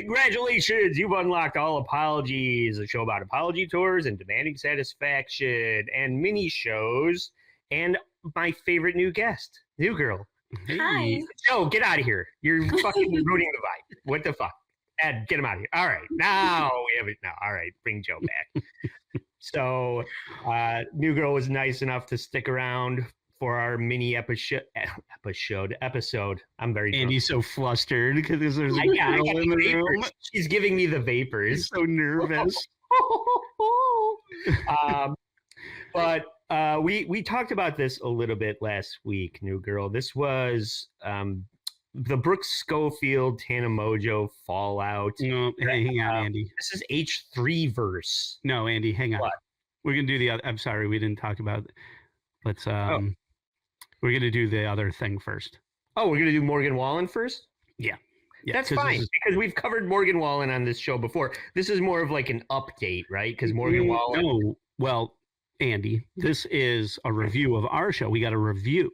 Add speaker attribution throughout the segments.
Speaker 1: Congratulations, you've unlocked All Apologies, a show about apology tours and demanding satisfaction and mini shows. And my favorite new guest, new girl.
Speaker 2: Hey.
Speaker 3: Hi.
Speaker 1: Joe, get out of here. You're fucking ruining the vibe. What the fuck? Ed, get him out of here. All right, now we have it now. All right, bring Joe back. So, new girl was nice enough to stick around for our mini episode. I'm very drunk.
Speaker 2: Andy's so flustered because there's a
Speaker 1: I got
Speaker 2: girl in the
Speaker 1: vapors.
Speaker 2: room.
Speaker 1: She's giving me the vapors.
Speaker 2: He's so nervous.
Speaker 1: But we talked about this a little bit last week, new girl. This was the Brooks Schofield Tana Mojo fallout.
Speaker 2: No, hang on, Andy.
Speaker 1: This is H3 verse.
Speaker 2: No, Andy, hang on.
Speaker 1: What?
Speaker 2: We're gonna do the other. I'm sorry, we didn't talk about. Let's we're gonna do the other thing first.
Speaker 1: Oh, we're gonna do Morgan Wallen first?
Speaker 2: Yeah,
Speaker 1: That's fine because we've covered Morgan Wallen on this show before. This is more of like an update, right? Because Morgan Wallen.
Speaker 2: No, well, Andy, this is a review of our show. We got a review.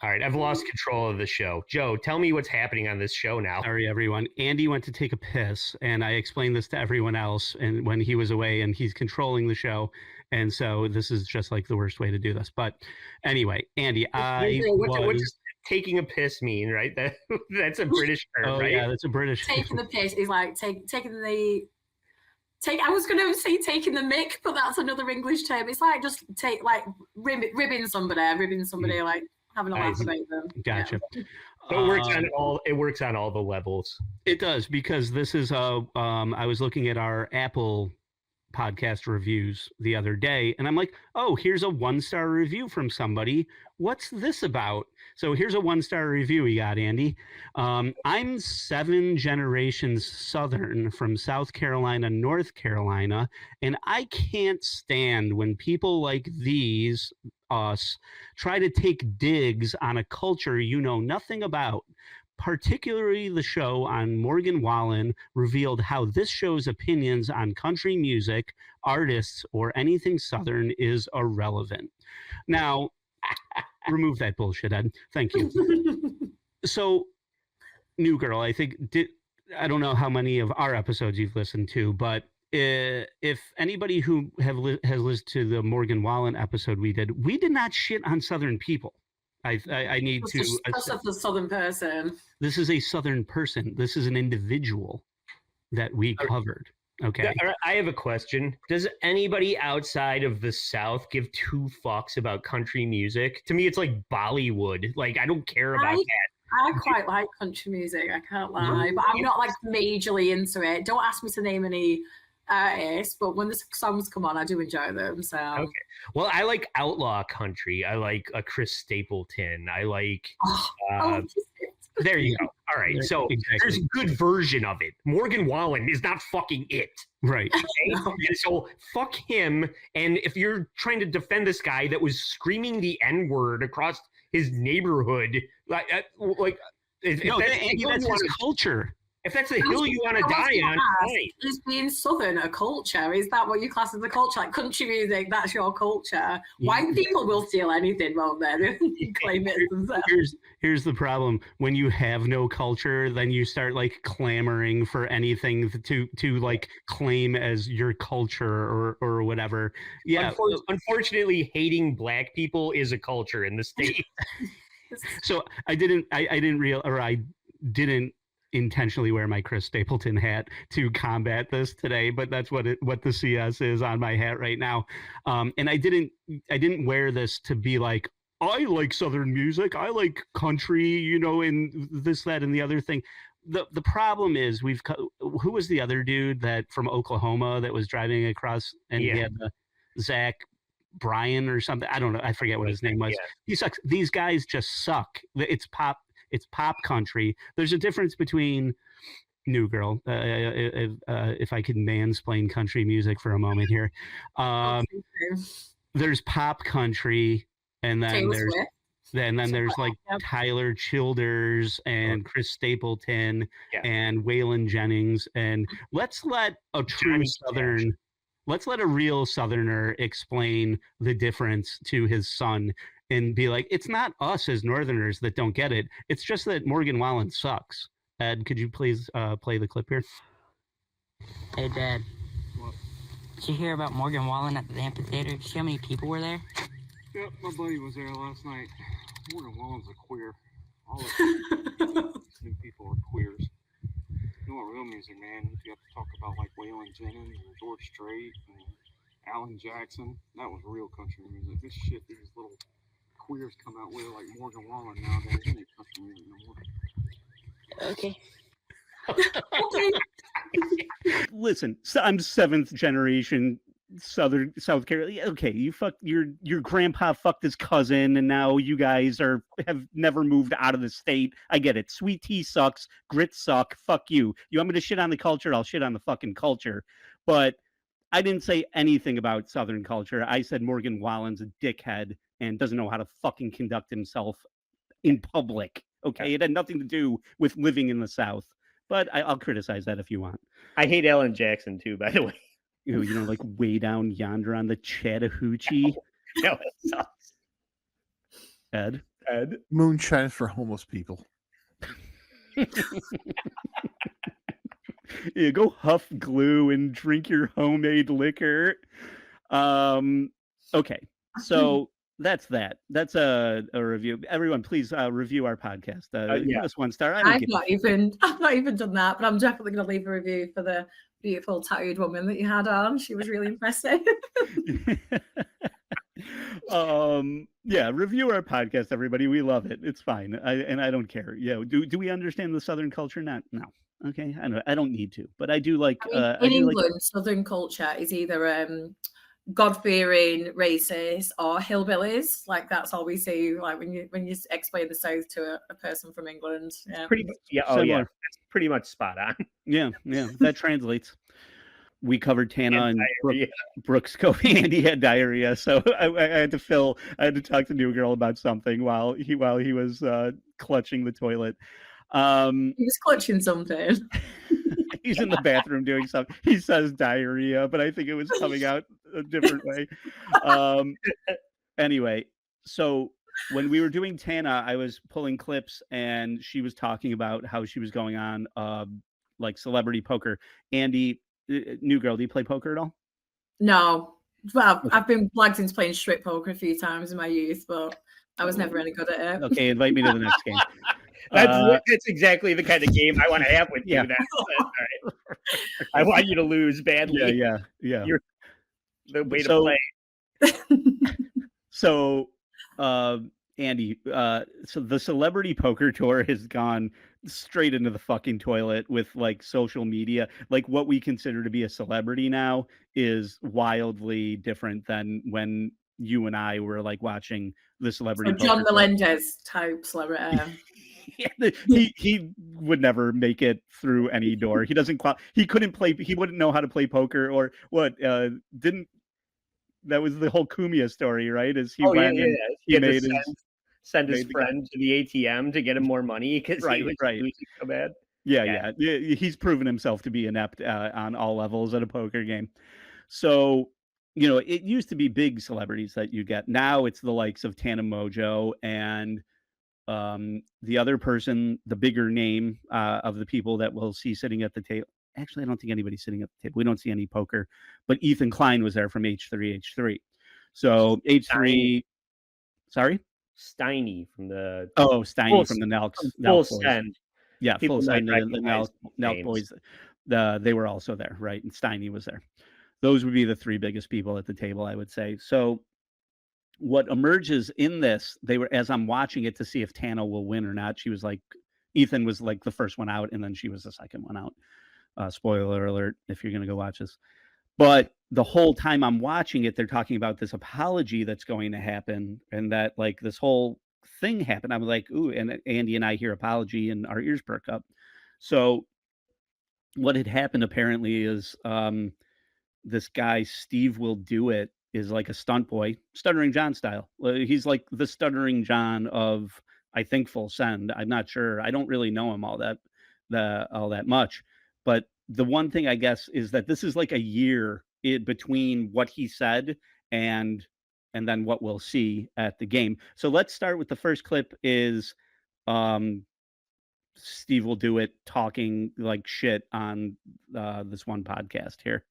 Speaker 1: All right, I've lost control of the show. Joe, tell me what's happening on this show now.
Speaker 2: Sorry, everyone. Andy went to take a piss, and I explained this to everyone else. And when he was away, and he's controlling the show, and so this is just like the worst way to do this. But anyway, Andy,
Speaker 1: what does taking a piss mean? Right? That's a British term, right?
Speaker 2: Yeah, that's a British.
Speaker 3: Taking the piss is like taking the. I was going to say taking the mick, but that's another English term. It's like just ribbing somebody, like having a laugh about them.
Speaker 2: Gotcha.
Speaker 3: Yeah.
Speaker 1: So it works on all the levels.
Speaker 2: It does, because this is I was looking at our Apple podcast reviews the other day, and I'm like, oh, here's a 1-star review from somebody. What's this about? So here's a 1-star review we got, Andy. I'm 7 generations Southern from South Carolina, North Carolina, and I can't stand when people like these, us, try to take digs on a culture you know nothing about. Particularly the show on Morgan Wallen revealed how this show's opinions on country music, artists, or anything Southern is irrelevant. Now, remove that bullshit, Ed. Thank you. So, new girl, I think, I don't know how many of our episodes you've listened to, but if anybody who has listened to the Morgan Wallen episode we did not shit on Southern people. I need to.
Speaker 3: Because of the Southern person.
Speaker 2: This is a Southern person. This is an individual that we covered. Okay.
Speaker 1: I have a question. Does anybody outside of the South give 2 fucks about country music? To me, it's like Bollywood. Like, I don't care about that.
Speaker 3: I quite like country music. I can't lie, but I'm not like majorly into it. Don't ask me to name any artists, but when the songs come on, I do enjoy them. So
Speaker 1: okay. Well, I like outlaw country. I like a Chris Stapleton. I like. There you go. All right. So there's a good version of it. Morgan Wallen is not fucking it.
Speaker 2: Right.
Speaker 1: Okay? And so fuck him. And if you're trying to defend this guy that was screaming the N-word across his neighborhood, Andy,
Speaker 2: that's his culture.
Speaker 1: If that's the hill you want to die on, fine.
Speaker 3: Is being Southern a culture? Is that what you class as a culture? Like country music, that's your culture. Yeah. White people will steal anything, won't they? Claim it themselves.
Speaker 2: Here's the problem. When you have no culture, then you start like clamoring for anything to like claim as your culture or whatever. Yeah.
Speaker 1: Unfortunately, hating black people is a culture in the state.
Speaker 2: So I didn't intentionally wear my Chris Stapleton hat to combat this today, but that's what the CS is on my hat right now. And I didn't wear this to be like, I like Southern music, I like country, and this, that, and the other thing. The problem is who was the other dude that from Oklahoma that was driving across and he had the Zach Bryan or something? I don't know. I forget what his name was. Yeah. He sucks. These guys just suck. It's pop country. There's a difference between new girl. If I could mansplain country music for a moment here. There's pop country, and then there's like Tyler Childers and Chris Stapleton and Waylon Jennings. And let's let a real Southerner explain the difference to his son and be like, it's not us as Northerners that don't get it. It's just that Morgan Wallen sucks. Ed, could you please play the clip here?
Speaker 4: Hey, Dad.
Speaker 5: What?
Speaker 4: Did you hear about Morgan Wallen at the amphitheater? Did you see how many people were there?
Speaker 5: Yep, my buddy was there last night. Morgan Wallen's a queer. All of these new people are queers. You know what real music, man? You have to talk about like Waylon Jennings and George Strait and Alan Jackson. That was real country music. This shit these little queers come out with, like Morgan Wallen nowadays, ain't country music no more.
Speaker 4: Okay.
Speaker 3: Okay.
Speaker 2: Listen, so I'm 7th generation South Carolina. Okay, you fuck your grandpa fucked his cousin, and now you guys have never moved out of the state. I get it. Sweet tea sucks. Grits suck. Fuck you. You want me to shit on the culture? I'll shit on the fucking culture. But I didn't say anything about Southern culture. I said Morgan Wallen's a dickhead and doesn't know how to fucking conduct himself in public. Okay, it had nothing to do with living in the South. But I'll criticize that if you want.
Speaker 6: I hate Alan Jackson too, by the way.
Speaker 2: You know, like way down yonder on the Chattahoochee.
Speaker 6: No, it sucks.
Speaker 2: Ed.
Speaker 7: Moonshine for homeless people.
Speaker 2: Yeah, go huff glue and drink your homemade liquor. Okay, so that's that. That's a review. Everyone, please review our podcast. Give us 1 star.
Speaker 3: I've not even done that, but I'm definitely going to leave a review for the beautiful tattooed woman that you had on. She was really impressive.
Speaker 2: Yeah, review our podcast, everybody. We love it. It's fine. I don't care. Yeah, do we understand the Southern culture? No. Okay, I don't need to, but I do like.
Speaker 3: I mean, in England, Southern culture is either God-fearing racists or hillbillies. Like that's all we see. Like when you explain the South to a person from England. Yeah.
Speaker 6: Pretty much, yeah. Oh yeah, that's pretty much spot on.
Speaker 2: Yeah, that translates. We covered Tana and Brooks Covey, and he had diarrhea, so I had to talk to New Girl about something while he was clutching the toilet.
Speaker 3: He was clutching something.
Speaker 2: He's in the bathroom doing something. He says diarrhea, but I think it was coming out a different way. Anyway, so when we were doing Tana, I was pulling clips, and she was talking about how she was going on like celebrity poker. Andy, New Girl, do you play poker at all?
Speaker 3: No. Well, okay. I've been blagged into playing strip poker a few times in my youth, but I was never any good at it.
Speaker 2: Okay, invite me to the next game.
Speaker 6: That's exactly the kind of game I want to have with you. That's all right. I want you to lose badly.
Speaker 2: Yeah.
Speaker 6: You're the way to play.
Speaker 2: So, Andy, so the celebrity poker tour has gone straight into the fucking toilet with like social media. Like what we consider to be a celebrity now is wildly different than when you and I were like watching the celebrity.
Speaker 3: So John Melendez type celebrity.
Speaker 2: He would never make it through any door. He doesn't. He couldn't play. He wouldn't know how to play poker or what. Didn't. That was the whole Kumia story, right? As he went and he made
Speaker 6: send his friend to the ATM to get him more money because he was losing so bad.
Speaker 2: Yeah. He's proven himself to be inept on all levels at a poker game. So, you know, it used to be big celebrities that you get. Now it's the likes of Tana Mojo and the other person, the bigger name of the people that we'll see sitting at the table. Actually, I don't think anybody's sitting at the table. We don't see any poker, but Ethan Klein was there from H3H3. So H3, sorry?
Speaker 6: Steiny from the
Speaker 2: Steiny from the Nelks.
Speaker 6: Full Send.
Speaker 2: Yeah, Full Send, the Nelk boys. They were also there, right? And Steiny was there. Those would be the 3 biggest people at the table, I would say. So what emerges in this, as I'm watching it to see if Tana will win or not, Ethan was like the first one out, and then she was the second one out. Spoiler alert if you're going to go watch this. But the whole time I'm watching it, they're talking about this apology that's going to happen, and that like this whole thing happened. I'm like, ooh, and Andy and I hear apology and our ears perk up. So what had happened apparently is this guy, Steve Will Do It, is like a stunt boy, Stuttering John style. He's like the Stuttering John of, I think, Full Send. I'm not sure. I don't really know him all that much. But the one thing I guess is that this is like a year between what he said and then what we'll see at the game. So let's start with the first clip is Steve will do it talking like shit on this one podcast here.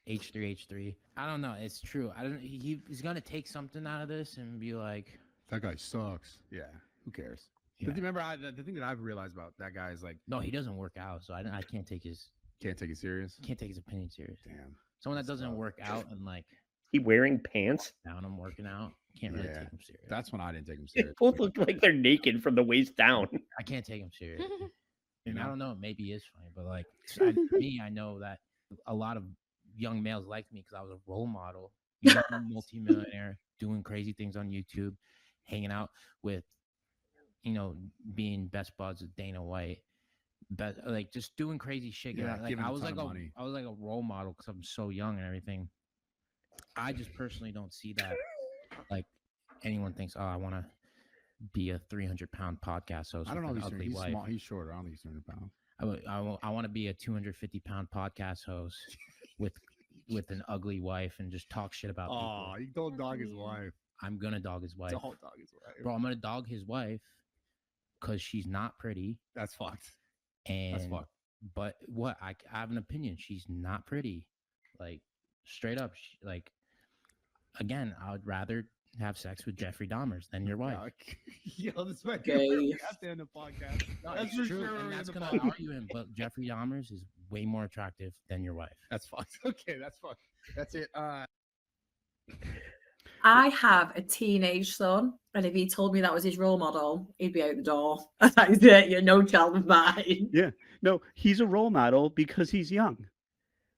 Speaker 8: H3H3. I don't know. It's true. I don't. He's gonna take something out of this and be like,
Speaker 9: that guy sucks. Yeah, who cares?
Speaker 8: Yeah.
Speaker 9: But remember, the thing that I've realized about that guy is like,
Speaker 8: no, he doesn't work out, so I can't take his
Speaker 9: can't take it serious.
Speaker 8: Can't take his opinion serious.
Speaker 9: Damn.
Speaker 8: Someone that doesn't work out and like
Speaker 6: He wearing pants?
Speaker 8: down and working out, can't really take him serious.
Speaker 9: That's when I didn't take him
Speaker 6: They
Speaker 9: serious.
Speaker 6: both look like they're naked from the waist down.
Speaker 8: I can't take him serious.
Speaker 9: You
Speaker 8: And I
Speaker 9: know?
Speaker 8: don't know. Maybe he is funny, but like me, I know that a lot of young males liked me because I was a role model, young multimillionaire, doing crazy things on YouTube, hanging out with, being best buds with Dana White, but like just doing crazy shit.
Speaker 9: Yeah,
Speaker 8: Like
Speaker 9: giving
Speaker 8: I
Speaker 9: a
Speaker 8: was
Speaker 9: ton
Speaker 8: like
Speaker 9: of
Speaker 8: a
Speaker 9: money.
Speaker 8: I was like a role model because I'm so young and everything. I just personally don't see that. Like anyone thinks, oh, I want to be a 300-pound podcast host.
Speaker 9: I don't know.
Speaker 8: with
Speaker 9: He's,
Speaker 8: an ugly
Speaker 9: he's
Speaker 8: wife.
Speaker 9: small. He's shorter. I don't think he's 200 pounds.
Speaker 8: I want to be a 250-pound podcast host with an ugly wife and just talk shit about
Speaker 9: Oh,
Speaker 8: people.
Speaker 9: you don't dog his wife.
Speaker 8: I'm gonna dog his wife.
Speaker 9: Don't dog his wife.
Speaker 8: Bro, I'm gonna dog his wife because she's not pretty.
Speaker 9: That's fucked.
Speaker 8: And
Speaker 9: That's fucked.
Speaker 8: but what I have an opinion. She's not pretty. Like straight up, like again, I would rather have sex with Jeffrey Dahmers than your wife.
Speaker 9: Yo, this might
Speaker 3: Okay.
Speaker 9: be out there in the podcast.
Speaker 8: No,
Speaker 9: That's
Speaker 8: it's
Speaker 9: for
Speaker 8: true,
Speaker 9: sure
Speaker 8: and
Speaker 9: in
Speaker 8: that's
Speaker 9: the
Speaker 8: gonna
Speaker 9: podcast.
Speaker 8: argue him. But Jeffrey Dahmers is way more attractive than your wife.
Speaker 9: That's fucked. Okay, that's fucked. That's it.
Speaker 3: I have a teenage son, and if he told me that was his role model, he'd be out the door. That is it. You're no child of mine.
Speaker 2: Yeah. No, he's a role model because he's young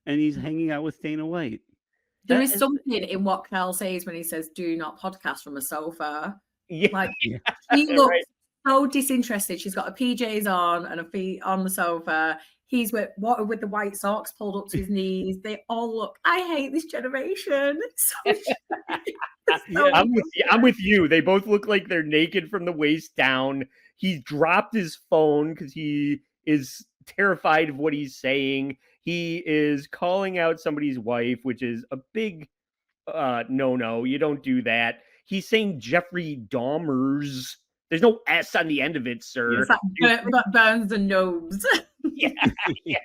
Speaker 2: and he's hanging out with Dana White.
Speaker 3: There
Speaker 2: That
Speaker 3: is
Speaker 2: is-
Speaker 3: something in what Cal says when he says, "Do not podcast from a sofa."
Speaker 6: Yeah.
Speaker 3: Like
Speaker 2: Yeah.
Speaker 3: she looks
Speaker 6: Right.
Speaker 3: so disinterested. She's got her PJs on and her feet on the sofa. He's with the white socks pulled up to his knees. They all look. I hate this generation. It's so
Speaker 6: I'm with you. They both look like they're naked from the waist down. He dropped his phone because he is terrified of what he's saying. He is calling out somebody's wife, which is a big no. You don't do that. He's saying Jeffrey Dahmers. There's no S on the end of it, sir.
Speaker 3: It's like burns the nose.
Speaker 6: Yeah.